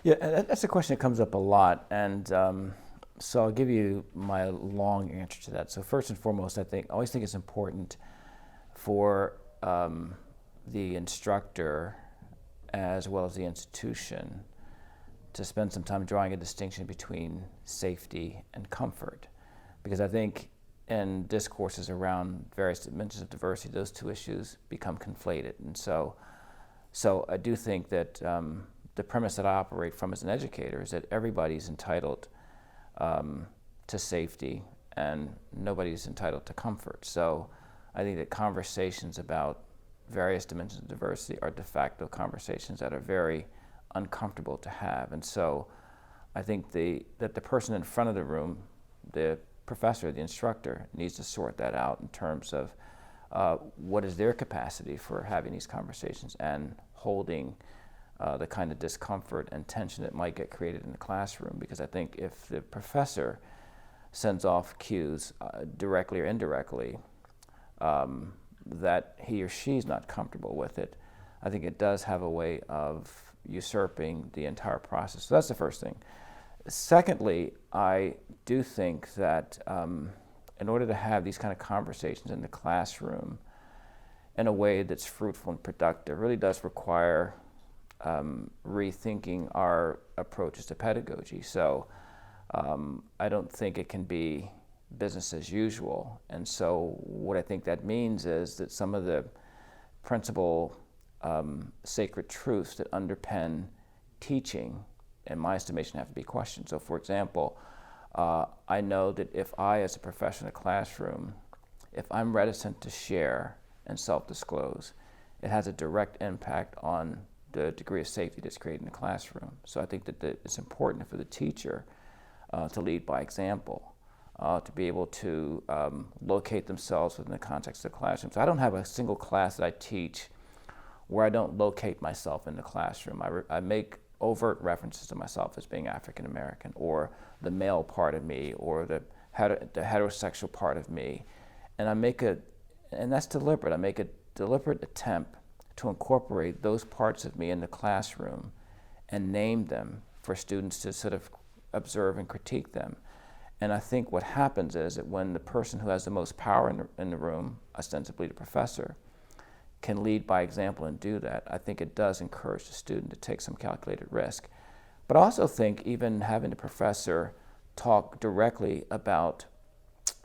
Yeah, that's a question that comes up a lot, and so I'll give you my long answer to that. So first and foremost, I always think it's important for the instructor as well as the institution to spend some time drawing a distinction between safety and comfort, because I think in discourses around various dimensions of diversity, those two issues become conflated, and so I do think that the premise that I operate from as an educator is that everybody's entitled to safety and nobody's entitled to comfort. So I think that conversations about various dimensions of diversity are de facto conversations that are very uncomfortable to have. And so I think that the person in front of the room, the professor, the instructor, needs to sort that out in terms of what is their capacity for having these conversations and holding the kind of discomfort and tension that might get created in the classroom. Because I think if the professor sends off cues directly or indirectly that he or she's not comfortable with it, I think it does have a way of usurping the entire process. So that's the first thing. Secondly, I do think that in order to have these kind of conversations in the classroom in a way that's fruitful and productive really does require rethinking our approaches to pedagogy. So I don't think it can be business as usual. And so what I think that means is that some of the principal sacred truths that underpin teaching, in my estimation, have to be questioned. So for example, I know that if I, as a professor in a classroom, if I'm reticent to share and self-disclose, it has a direct impact on the degree of safety that's created in the classroom. So I think that it's important for the teacher to lead by example, to be able to locate themselves within the context of the classroom. So I don't have a single class that I teach where I don't locate myself in the classroom. I make overt references to myself as being African American, or the male part of me, or the heterosexual part of me, and that's deliberate. I make a deliberate attempt to incorporate those parts of me in the classroom and name them for students to sort of observe and critique them. And I think what happens is that when the person who has the most power in the room, ostensibly the professor, can lead by example and do that, I think it does encourage the student to take some calculated risk. But I also think even having the professor talk directly about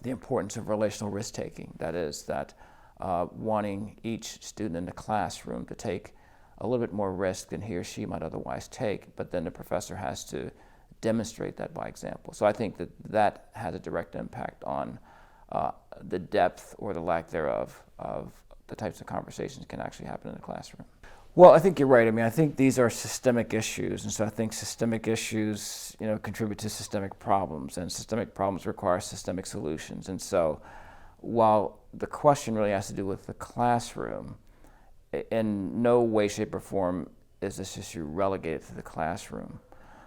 the importance of relational risk-taking, that is, that wanting each student in the classroom to take a little bit more risk than he or she might otherwise take, but then the professor has to demonstrate that by example. So I think that has a direct impact on the depth or the lack thereof of the types of conversations that can actually happen in the classroom. Well, I think you're right. I mean, I think these are systemic issues, and so I think systemic issues, contribute to systemic problems, and systemic problems require systemic solutions. And so, while the question really has to do with the classroom, in no way, shape, or form is this issue relegated to the classroom.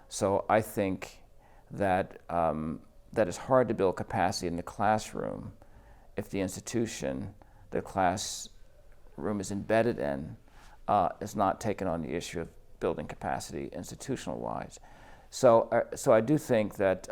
So I think that that it's hard to build capacity in the classroom if the institution the classroom is embedded in is not taking on the issue of building capacity institutional-wise. So I do think that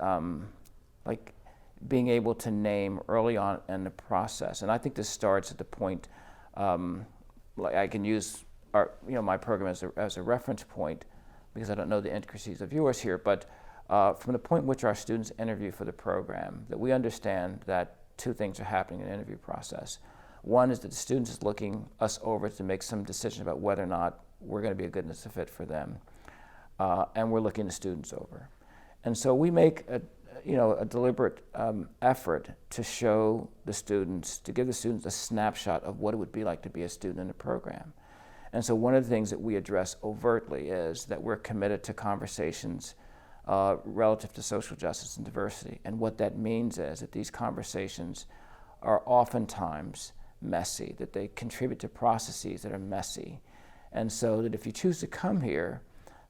being able to name early on in the process, and I think this starts at the point, I can use my program as a reference point, because I don't know the intricacies of yours here, but from the point in which our students interview for the program, that we understand that two things are happening in the interview process. One is that the students is looking us over to make some decision about whether or not we're going to be a good enough fit for them, and we're looking the students over. And so we make a deliberate effort to show the students, to give the students a snapshot of what it would be like to be a student in the program. And so one of the things that we address overtly is that we're committed to conversations relative to social justice and diversity. And what that means is that these conversations are oftentimes messy, that they contribute to processes that are messy. And so that if you choose to come here,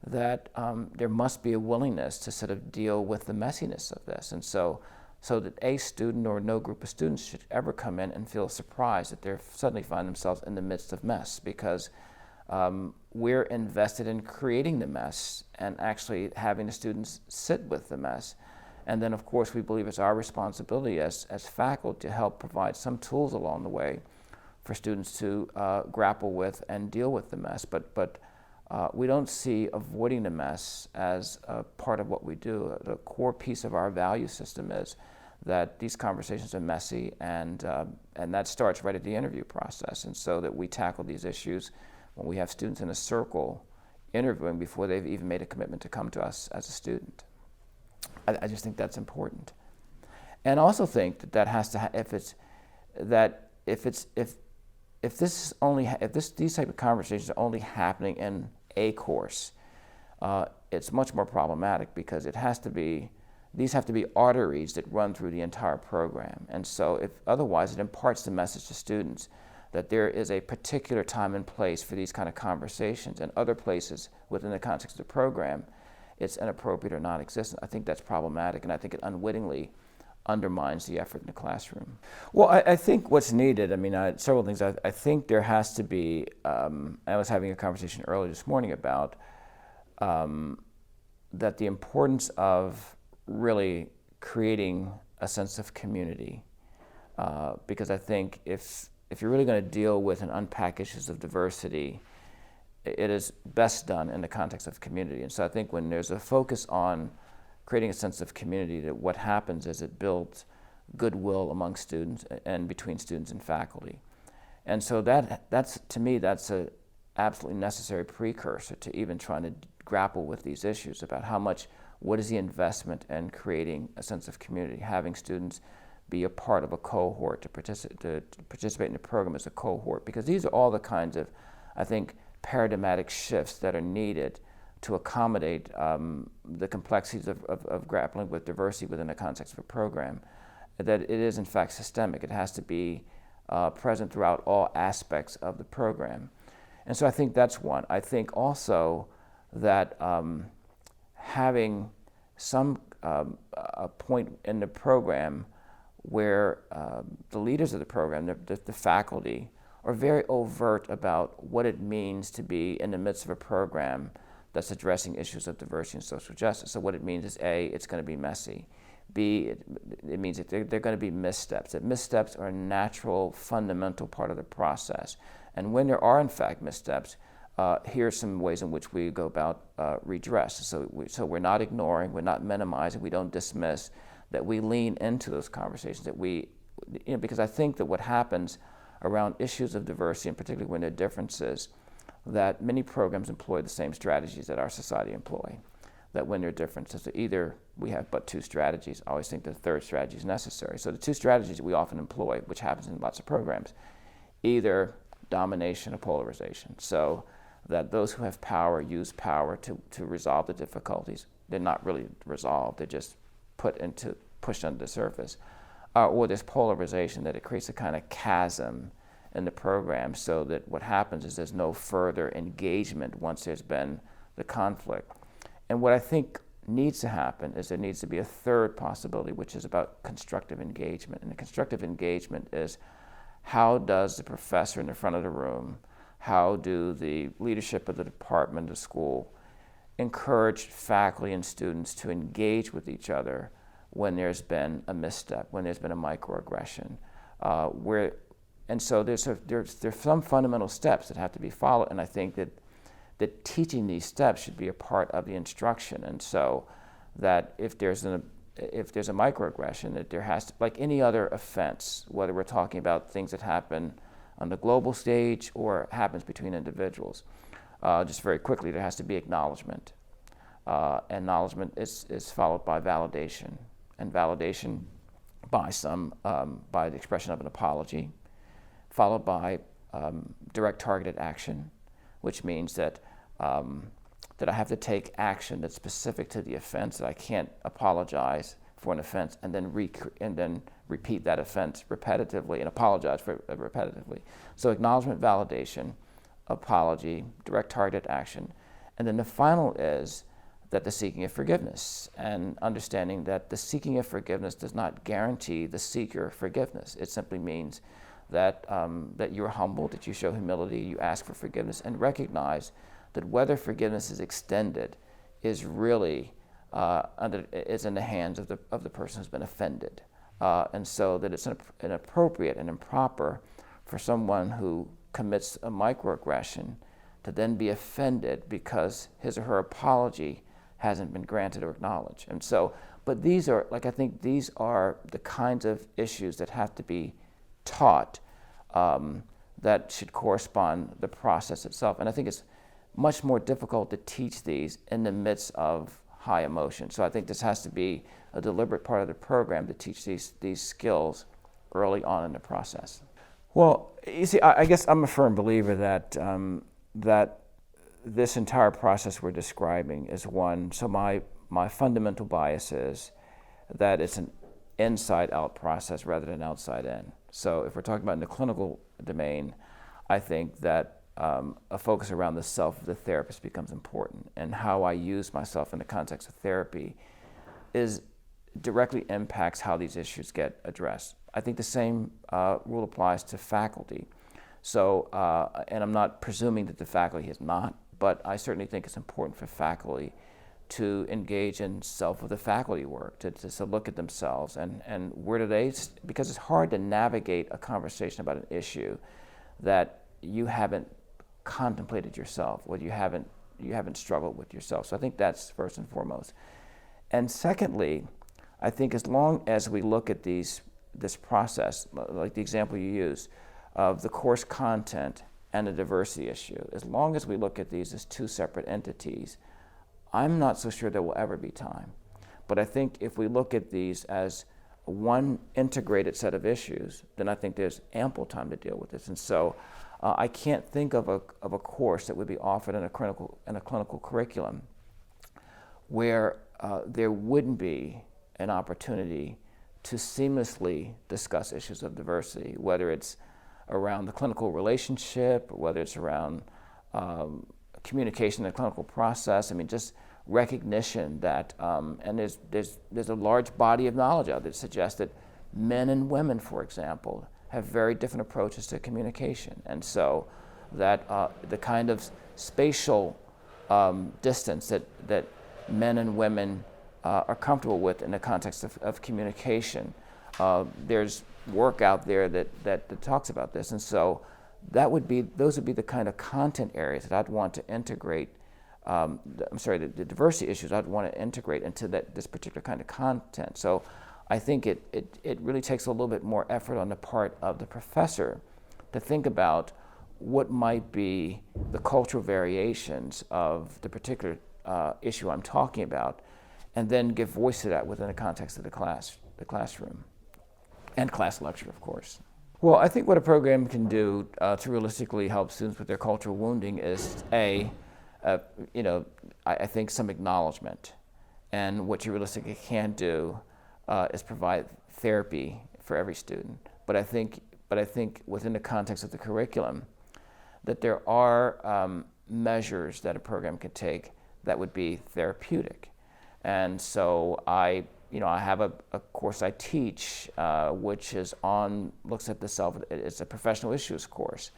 that there must be a willingness to sort of deal with the messiness of this. And so that a student or no group of students should ever come in and feel surprised that they suddenly find themselves in the midst of mess, because we're invested in creating the mess and actually having the students sit with the mess. And then, of course, we believe it's our responsibility as faculty to help provide some tools along the way for students to grapple with and deal with the mess. But we don't see avoiding the mess as a part of what we do. The core piece of our value system is that these conversations are messy, and that starts right at the interview process. And so that we tackle these issues when we have students in a circle interviewing before they've even made a commitment to come to us as a student. I just think that's important, and also think that that has to if these type of conversations are only happening in a course, it's much more problematic, because these have to be arteries that run through the entire program. And so otherwise it imparts the message to students that there is a particular time and place for these kind of conversations, and other places within the context of the program it's inappropriate or non-existent. I think that's problematic, and I think it unwittingly undermines the effort in the classroom. Well, I think what's needed, several things. I think there has to be, I was having a conversation earlier this morning about that the importance of really creating a sense of community, because I think if you're really going to deal with and unpack issues of diversity, it is best done in the context of community. And so I think when there's a focus on creating a sense of community, that what happens is it builds goodwill among students and between students and faculty. And so that's to me, that's an absolutely necessary precursor to even trying to grapple with these issues about what is the investment in creating a sense of community, having students be a part of a cohort, to participate in the program as a cohort, because these are all the kinds of, I think, paradigmatic shifts that are needed to accommodate the complexities of grappling with diversity within the context of a program, that it is in fact systemic. It has to be present throughout all aspects of the program. And so I think that's one. I think also that having some a point in the program where the leaders of the program, the faculty, are very overt about what it means to be in the midst of a program that's addressing issues of diversity and social justice. So what it means is, A, it's going to be messy. B, it means that there are going to be missteps, that missteps are a natural, fundamental part of the process. And when there are, in fact, missteps, here are some ways in which we go about redress. So we're not ignoring, we're not minimizing, we don't dismiss, that we lean into those conversations, that because I think that what happens around issues of diversity, and particularly when there are differences, that many programs employ the same strategies that our society employ. That when there are differences, either we have but two strategies. I always think the third strategy is necessary. So the two strategies that we often employ, which happens in lots of programs, either domination or polarization. So that those who have power use power to resolve the difficulties. They're not really resolved, they're just pushed under the surface. Or there's polarization, that it creates a kind of chasm in the program, so that what happens is there's no further engagement once there's been the conflict. And what I think needs to happen is there needs to be a third possibility, which is about constructive engagement. And the constructive engagement is, how does the professor in the front of the room, how do the leadership of the department, the school, encourage faculty and students to engage with each other when there's been a misstep, when there's been a microaggression, and so there's some fundamental steps that have to be followed, and I think that teaching these steps should be a part of the instruction. And so that if there's a microaggression, that there has to, like any other offense, whether we're talking about things that happen on the global stage or happens between individuals, just very quickly, there has to be acknowledgement. Acknowledgement is followed by validation, and validation by the expression of an apology, followed by direct targeted action, which means that I have to take action that's specific to the offense, that I can't apologize for an offense and then repeat that offense repetitively and apologize for it repetitively. So acknowledgement, validation, apology, direct targeted action. And then the final is that the seeking of forgiveness, and understanding that the seeking of forgiveness does not guarantee the seeker forgiveness. It simply means that you're humble, that you show humility, you ask for forgiveness, and recognize that whether forgiveness is extended is really is in the hands of the person who's been offended, and so that it's inappropriate and improper for someone who commits a microaggression to then be offended because his or her apology hasn't been granted or acknowledged. And so, but these are, I think these are the kinds of issues that have to be taught, that should correspond the process itself. And I think it's much more difficult to teach these in the midst of high emotion. So I think this has to be a deliberate part of the program to teach these skills early on in the process. Well, you see, I guess I'm a firm believer that that this entire process we're describing is one. So my fundamental bias is that it's an inside-out process rather than outside-in. So if we're talking about in the clinical domain, I think that a focus around the self of the therapist becomes important, and how I use myself in the context of therapy directly impacts how these issues get addressed. I think the same rule applies to faculty. So, and I'm not presuming that the faculty is not, but I certainly think it's important for faculty to engage in self of the faculty work, to look at themselves and where do they, because it's hard to navigate a conversation about an issue that you haven't contemplated yourself, or you haven't struggled with yourself. So I think that's first and foremost. And secondly, I think as long as we look at this process, like the example you used, of the course content and the diversity issue, as long as we look at these as two separate entities, I'm not so sure there will ever be time. But I think if we look at these as one integrated set of issues, then I think there's ample time to deal with this. And so I can't think of a course that would be offered in a clinical curriculum where there wouldn't be an opportunity to seamlessly discuss issues of diversity, whether it's around the clinical relationship, or whether it's around communication in the clinical process. I mean, just recognition that, and there's a large body of knowledge out there that suggests that men and women, for example, have very different approaches to communication. And so that the kind of spatial distance that men and women are comfortable with in the context of communication, there's work out there that talks about this. And so those would be the kind of content areas that I'd want to integrate, the diversity issues I'd want to integrate into this particular kind of content. So I think it really takes a little bit more effort on the part of the professor to think about what might be the cultural variations of the particular issue I'm talking about, and then give voice to that within the context of the classroom, and class lecture, of course. Well, I think what a program can do to realistically help students with their cultural wounding is I think some acknowledgement, and what you realistically can do is provide therapy for every student. But I think within the context of the curriculum, that there are measures that a program could take that would be therapeutic. And so I have a course I teach, which looks at the self. It's a professional issues course.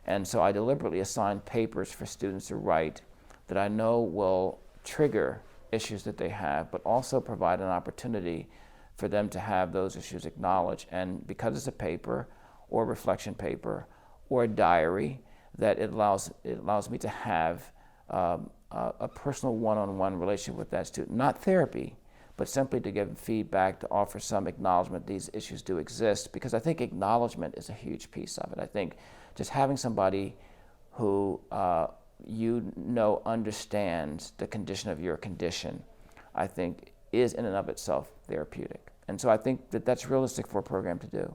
And so I deliberately assign papers for students to write that I know will trigger issues that they have, but also provide an opportunity for them to have those issues acknowledged. And because it's a paper, or a reflection paper, or a diary, that it allows me to have a personal one-on-one relationship with that student. Not therapy, but simply to give feedback, to offer some acknowledgement these issues do exist, because I think acknowledgement is a huge piece of it. I think just having somebody who understands the condition of your condition, I think is in and of itself therapeutic. And so I think that's realistic for a program to do.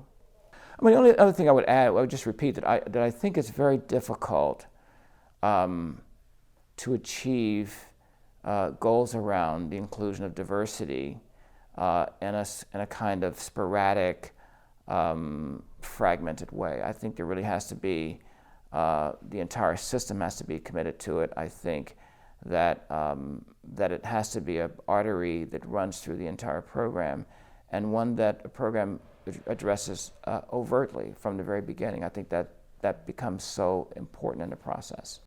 I mean, the only other thing I would add, I would just repeat that I think it's very difficult to achieve goals around the inclusion of diversity in a kind of sporadic, fragmented way. I think there really has to be, the entire system has to be committed to it. I think that it has to be an artery that runs through the entire program, and one that a program addresses overtly from the very beginning. I think that becomes so important in the process.